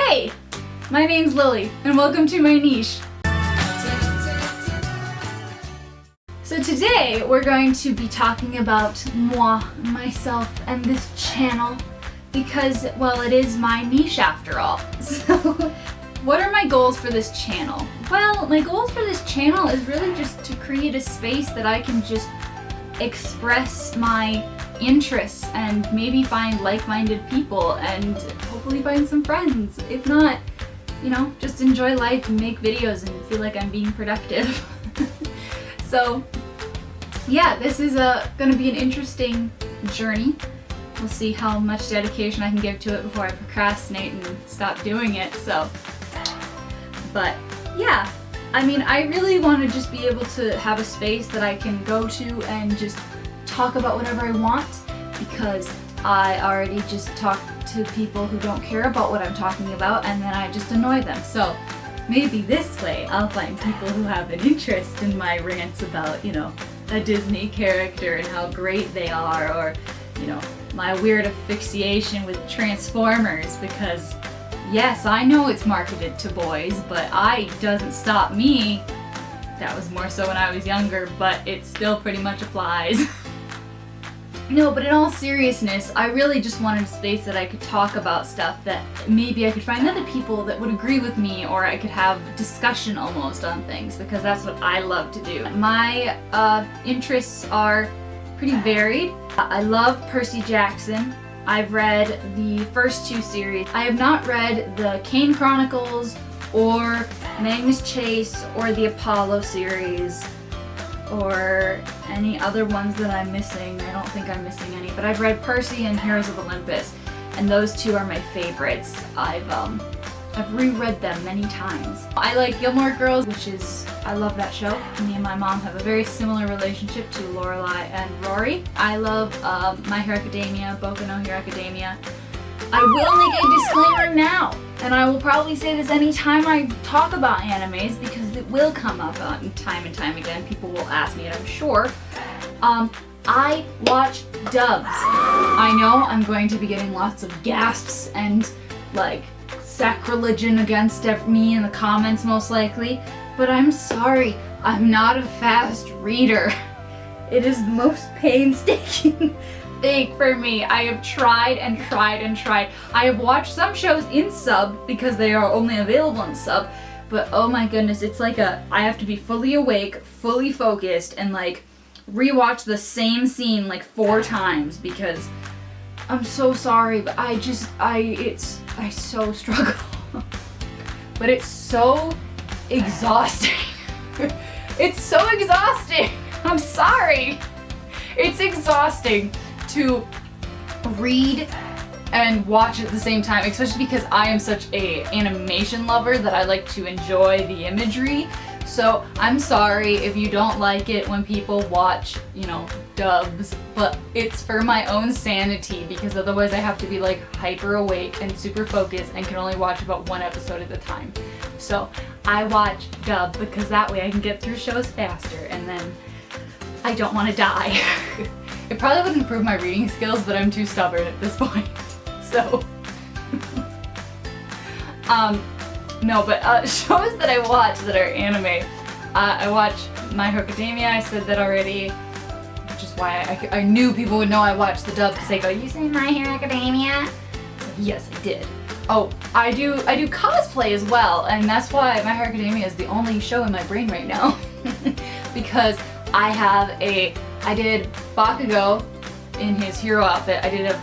Hey! My name's Lily, and welcome to my niche. So today, we're going to be talking about myself, and this channel, because, well, it is my niche after all. So, what are my goals for this channel? Well, my goals for this channel is really just to create a space that I can just express my interests and maybe find like-minded people and hopefully find some friends. If not, you know, just enjoy life and make videos and feel like I'm being productive. So yeah, this is gonna be an interesting journey. We'll see how much dedication I can give to it before I procrastinate and stop doing it. So, but yeah, I mean, I really want to just be able to have a space that I can go to and just talk about whatever I want, because I already just talk to people who don't care about what I'm talking about, and then I just annoy them. So maybe this way I'll find people who have an interest in my rants about, you know, a Disney character and how great they are, or, you know, my weird asphyxiation with Transformers, because yes, I know it's marketed to boys, but doesn't stop me. That was more so when I was younger, but it still pretty much applies. No, but in all seriousness, I really just wanted a space that I could talk about stuff that maybe I could find other people that would agree with me, or I could have discussion almost on things, because that's what I love to do. My interests are pretty varied. I love Percy Jackson. I've read the first 2 series. I have not read the Kane Chronicles or Magnus Chase or the Apollo series or any other ones that I'm missing. I don't think I'm missing any, but I've read Percy and Heroes of Olympus, and those 2 are my favorites. I've reread them many times. I like Gilmore Girls, I love that show. Me and my mom have a very similar relationship to Lorelai and Rory. I love My Hero Academia, Boku no Hero Academia. I will make a disclaimer now, and I will probably say this anytime I talk about animes, because it will come up time and time again. People will ask me, and I'm sure. I watch dubs. I know I'm going to be getting lots of gasps and like sacrilege against me in the comments most likely, but I'm sorry, I'm not a fast reader. It is the most painstaking thing for me. I have tried and tried and tried. I have watched some shows in sub because they are only available in sub, but oh my goodness, it's like I have to be fully awake, fully focused, and like rewatch the same scene like 4 times, because I'm so sorry, but I so struggle. But it's so exhausting. It's so exhausting. I'm sorry. It's exhausting to read and watch at the same time, especially because I am such a animation lover that I like to enjoy the imagery. So I'm sorry if you don't like it when people watch, you know, dubs, but it's for my own sanity, because otherwise I have to be like hyper awake and super focused and can only watch about 1 episode at a time. So I watch dub because that way I can get through shows faster, and then I don't want to die. It probably would improve my reading skills, but I'm too stubborn at this point. So no, but shows that I watch that are anime, I watch My Hero Academia. I said that already, which is why I knew people would know I watched the dub, because they go, "You say My Hero Academia?" So yes, I did. Oh, I do cosplay as well, and that's why My Hero Academia is the only show in my brain right now. Because I did Bakugo in his hero outfit. I did a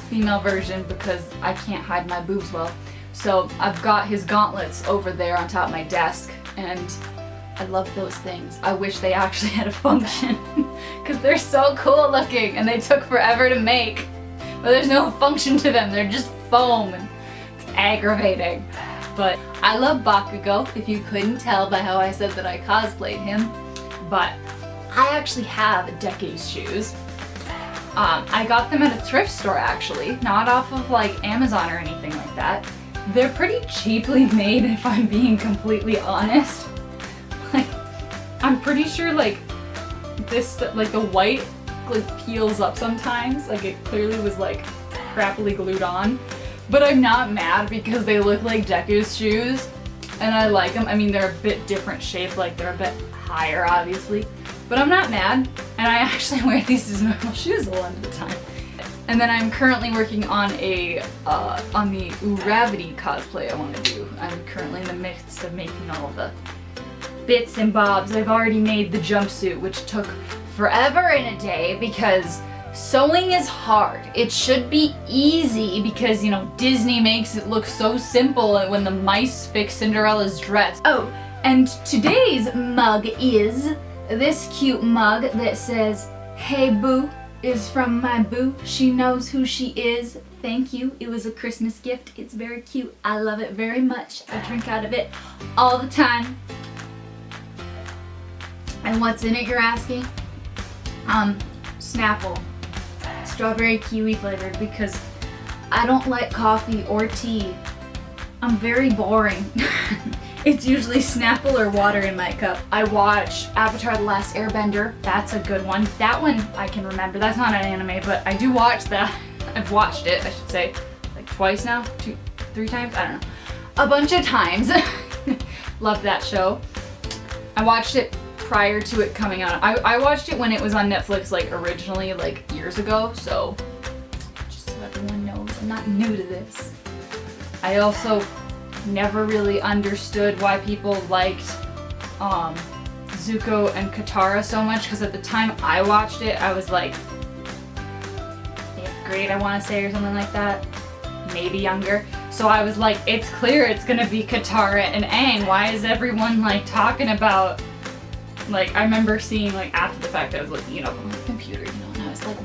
female version because I can't hide my boobs well. So I've got his gauntlets over there on top of my desk, and I love those things. I wish they actually had a function, because they're so cool looking and they took forever to make. But there's no function to them, they're just foam, and it's aggravating. But I love Bakugo, if you couldn't tell by how I said that I cosplayed him. But I actually have Deku's shoes. I got them at a thrift store actually, not off of like Amazon or anything like that. They're pretty cheaply made, if I'm being completely honest. Like, I'm pretty sure like this, like the white like peels up sometimes, like it clearly was like crappily glued on. But I'm not mad because they look like Deku's shoes and I like them. I mean, they're a bit different shape, like they're a bit higher obviously, but I'm not mad, and I actually wear these as normal shoes a lot of the time. And then I'm currently working on the Uravity cosplay I want to do. I'm currently in the midst of making all the bits and bobs. I've already made the jumpsuit, which took forever and a day because sewing is hard. It should be easy because, you know, Disney makes it look so simple when the mice fix Cinderella's dress. Oh, and today's mug is this cute mug that says, "Hey boo," is from my boo. She knows who she is. Thank you. It was a Christmas gift. It's very cute. I love it very much. I drink out of it all the time. And what's in it, you're asking? Snapple. Strawberry kiwi flavored because I don't like coffee or tea. I'm very boring. It's usually Snapple or water in my cup. I watch Avatar: The Last Airbender. That's a good one. That one I can remember. That's not an anime, but I do watch that. I've watched it, I should say, like twice now? 2, 3 times? I don't know. A bunch of times. Love that show. I watched it prior to it coming out. I watched it when it was on Netflix, like originally, like years ago, so just so everyone knows, I'm not new to this. I also never really understood why people liked Zuko and Katara so much, because at the time I watched it, I was like 8th grade, I want to say, or something like that, maybe younger. So I was like, it's clear it's gonna be Katara and Aang. Why is everyone like talking about, like, I remember seeing, like, after the fact, I was looking it up on my computer, you know, and I was like,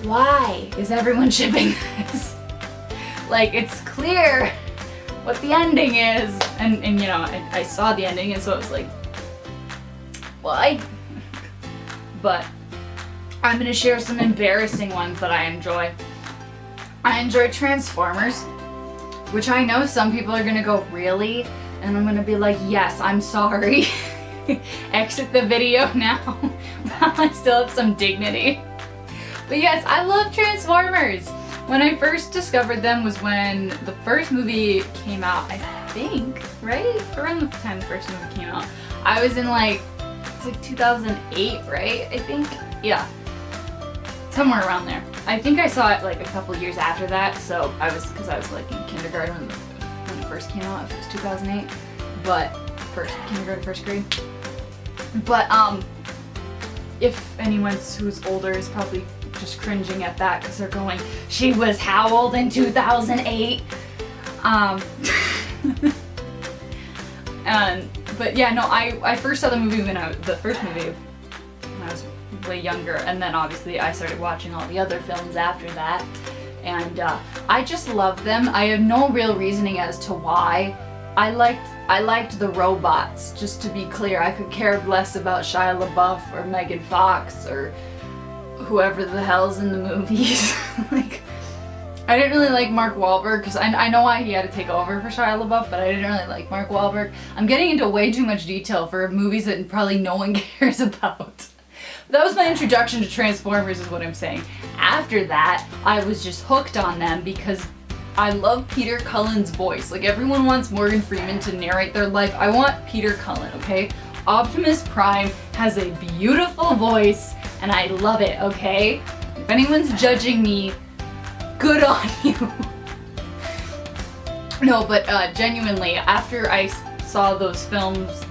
why is everyone shipping this? Like, it's clear what the ending is, and you know, I saw the ending, and so it was like, why? But I'm gonna share some embarrassing ones that I enjoy. I enjoy Transformers, which I know some people are gonna go, really? And I'm gonna be like, yes, I'm sorry. Exit the video now while I still have some dignity. But yes, I love Transformers. When I first discovered them was when the first movie came out, I think, right? Around the time the first movie came out. I was in like, it's like 2008, right? I think, yeah. Somewhere around there. I think I saw it like a couple years after that, so because I was like in kindergarten when it first came out, if it was 2008. But kindergarten, first grade. But if anyone who's older is probably just cringing at that because they're going, she was how old in 2008? But yeah, no, I first saw the movie the first movie when I was way younger, and then obviously I started watching all the other films after that, and I just love them. I have no real reasoning as to why. I liked the robots, just to be clear. I could care less about Shia LaBeouf or Megan Fox or whoever the hell's in the movies. Like, I didn't really like Mark Wahlberg, because I know why he had to take over for Shia LaBeouf, but I didn't really like Mark Wahlberg. I'm getting into way too much detail for movies that probably no one cares about. That was my introduction to Transformers, is what I'm saying. After that, I was just hooked on them because I love Peter Cullen's voice. Like, everyone wants Morgan Freeman to narrate their life. I want Peter Cullen, okay? Optimus Prime has a beautiful voice, and I love it, okay? If anyone's judging me, good on you. No, but genuinely, after I saw those films,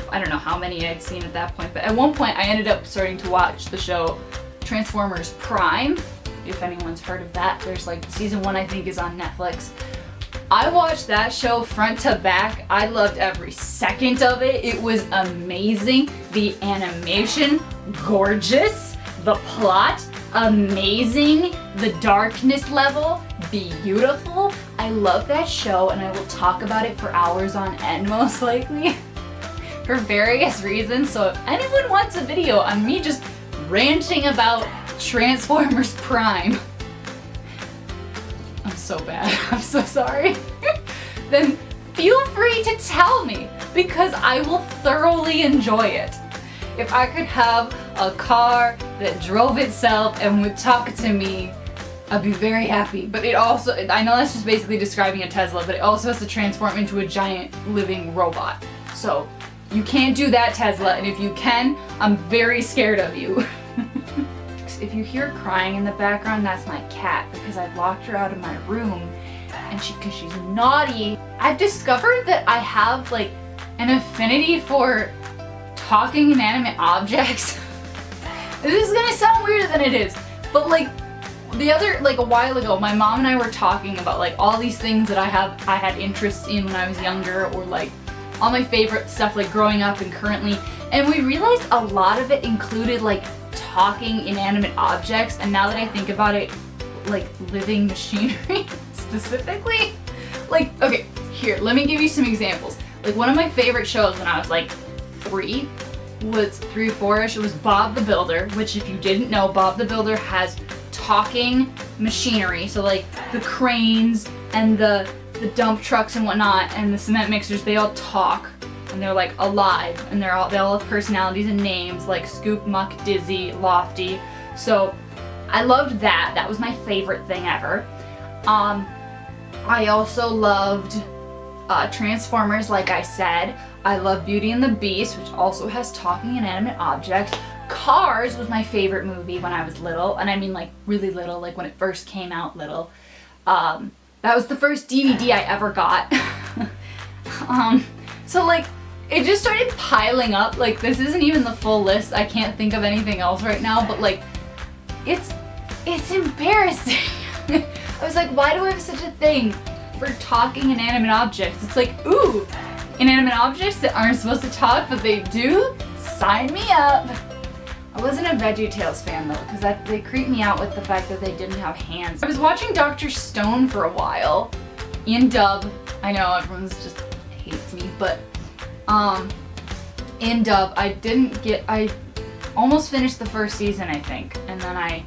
I don't know how many I'd seen at that point, but at one point I ended up starting to watch the show Transformers Prime. If anyone's heard of that, there's like season 1 I think is on Netflix. I watched that show front to back. I loved every second of it. It was amazing. The animation, gorgeous. The plot, amazing. The darkness level, beautiful. I love that show, and I will talk about it for hours on end most likely for various reasons. So if anyone wants a video on me just ranting about Transformers Prime, I'm so bad, I'm so sorry, then feel free to tell me, because I will thoroughly enjoy it. If I could have a car that drove itself and would talk to me, I'd be very happy. But it also, I know that's just basically describing a Tesla, but it also has to transform into a giant living robot. So you can't do that, Tesla, and if you can, I'm very scared of you. If you hear crying in the background, that's my cat, because I locked her out of my room, and because she's naughty. I've discovered that I have like an affinity for talking inanimate objects. This is gonna sound weirder than it is, but like a while ago, my mom and I were talking about like all these things that I had interests in when I was younger, or like all my favorite stuff like growing up and currently, and we realized a lot of it included like talking inanimate objects, and now that I think about it, like living machinery specifically. Like, okay, here, let me give you some examples. Like one of my favorite shows when I was like 3 or 4-ish, it was Bob the Builder, which if you didn't know, Bob the Builder has talking machinery. So like the cranes and the dump trucks and whatnot and the cement mixers, they all talk and they're like alive, and they all have personalities and names like Scoop, Muck, Dizzy, Lofty. So I loved that. That was my favorite thing ever. I also loved Transformers, like I said. I love Beauty and the Beast, which also has talking inanimate objects. Cars was my favorite movie when I was little, and I mean like really little, like when it first came out little. That was the first DVD I ever got. So like it just started piling up. Like this isn't even the full list. I can't think of anything else right now, but like it's embarrassing. I was like, why do I have such a thing for talking inanimate objects? It's like, ooh, inanimate objects that aren't supposed to talk, but they do? Sign me up. I wasn't a VeggieTales fan though, because they creeped me out with the fact that they didn't have hands. I was watching Dr. Stone for a while, in dub. I know everyone's just hates me, but in dub, I almost finished the first season, I think, and then I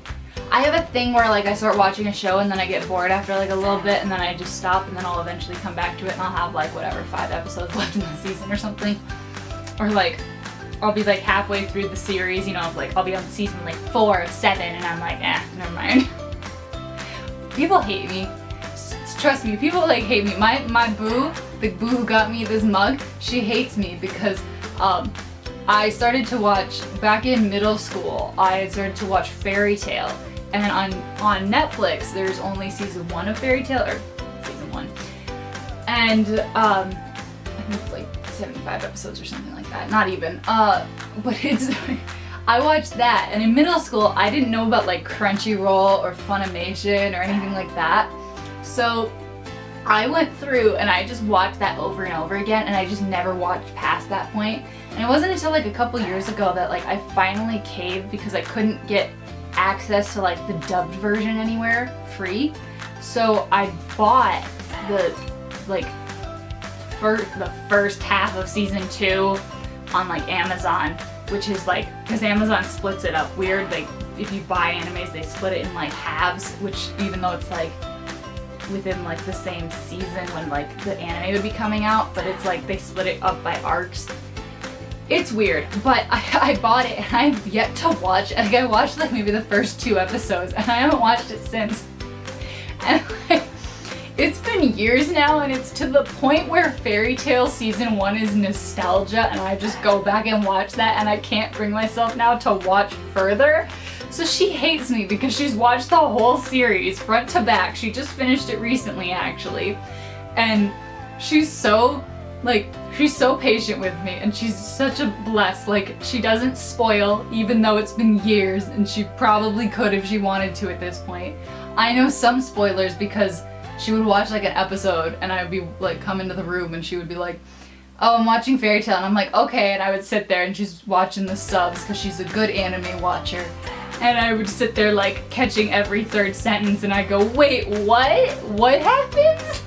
have a thing where like I start watching a show and then I get bored after like a little bit, and then I just stop, and then I'll eventually come back to it, and I'll have like whatever 5 episodes left in the season or something, or like I'll be like halfway through the series, you know, like I'll be on season like 4 of 7 and I'm like, never mind. People hate me. Trust me, people like hate me. My boo, the boo who got me this mug, she hates me because I started to watch, back in middle school, I had started to watch Fairy Tail, and on Netflix there's only season 1 of Fairy Tail, or season 1, and I think it's like 75 episodes or something like that, not even, but it's, I watched that, and in middle school I didn't know about like Crunchyroll or Funimation or anything like that, so I went through and I just watched that over and over again, and I just never watched past that point. And it wasn't until like a couple years ago that like I finally caved, because I couldn't get access to like the dubbed version anywhere free. So I bought the first half of season 2 on like Amazon, which is like, because Amazon splits it up weird. Like if you buy animes, they split it in like halves, which even though it's like within like the same season when like the anime would be coming out, but it's like they split it up by arcs. It's weird, but I bought it and I've yet to watch. I think I watched like maybe the first 2 episodes and I haven't watched it since. And like, it's been years now, and it's to the point where Fairy Tail season 1 is nostalgia, and I just go back and watch that, and I can't bring myself now to watch further. So she hates me because she's watched the whole series front to back. She just finished it recently actually, and she's so patient with me, and she's such a bless. Like, she doesn't spoil, even though it's been years, and she probably could if she wanted to at this point. I know some spoilers because she would watch like an episode and I would be like, come into the room and she would be like, oh, I'm watching Fairy Tail, and I'm like, okay, and I would sit there and she's watching the subs because she's a good anime watcher, and I would sit there like catching every 3rd sentence, and I go, wait, what happens?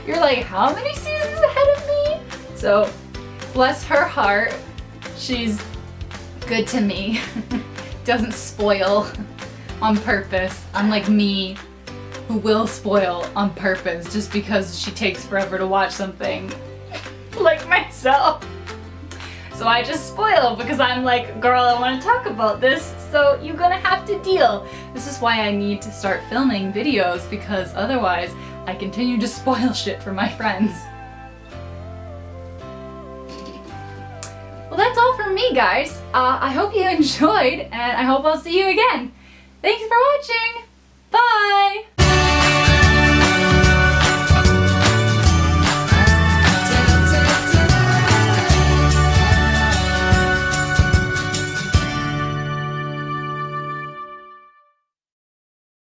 You're like, how many seasons ahead of me? So bless her heart, she's good to me. Doesn't spoil on purpose, unlike me, who will spoil on purpose just because she takes forever to watch something, like myself. So I just spoil because I'm like, girl, I want to talk about this, so you're gonna have to deal. This is why I need to start filming videos, because otherwise I continue to spoil shit for my friends. Well, that's all from me, guys. I hope you enjoyed, and I hope I'll see you again. Thanks for watching. Bye!